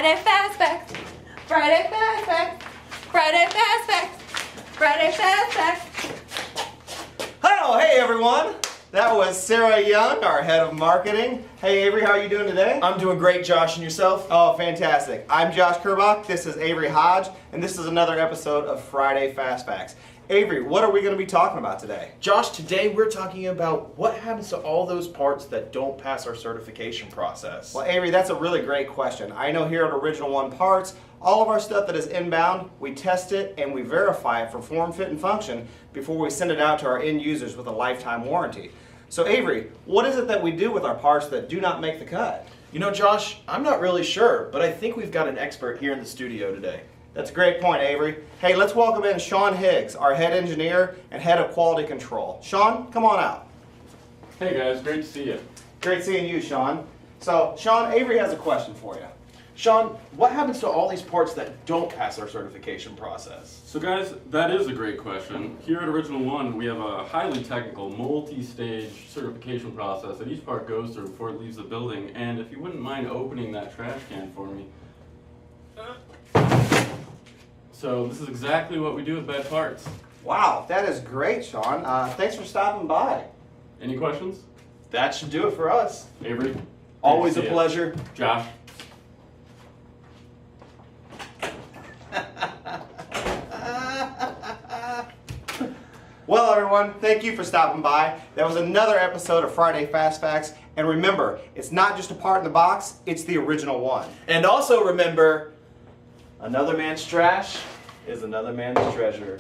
Friday Fast Facts. Friday Fast Facts. Friday Fast Facts. Friday Fast Facts. Oh, hey everyone. That was Sarah Young, our head of marketing. Hey Avery, how are you doing today? I'm doing great, Josh, and yourself? Oh, fantastic. I'm Josh Kirbach, this is Avery Hodge, and this is another episode of Friday Fast Facts. Avery, what are we going to be talking about today? Josh, today we're talking about what happens to all those parts that don't pass our certification process. Well, Avery, that's a really great question. I know here at Original One Parts, all of our stuff that is inbound, we test it and we verify it for form, fit, and function before we send it out to our end users with a lifetime warranty. So Avery, what is it that we do with our parts that do not make the cut? You know, Josh, I'm not really sure, but I think we've got an expert here in the studio today. That's a great point, Avery. Hey, let's welcome in Sean Higgs, our head engineer and head of quality control. Sean, come on out. Hey guys, great to see you. Great seeing you, Sean. So, Sean, Avery has a question for you. Sean, what happens to all these parts that don't pass our certification process? So guys, that is a great question. Here at Original One, we have a highly technical, multi-stage certification process that each part goes through before it leaves the building. And if you wouldn't mind opening that trash can for me. So this is exactly what we do with bad parts. Wow, that is great, Sean. Thanks for stopping by. Any questions? That should do it for us. Avery? Always Great a to see pleasure. you. Josh? Well, everyone, thank you for stopping by. That was another episode of Friday Fast Facts. And remember, it's not just a part in the box, it's the original one. And also remember, another man's trash is another man's treasure.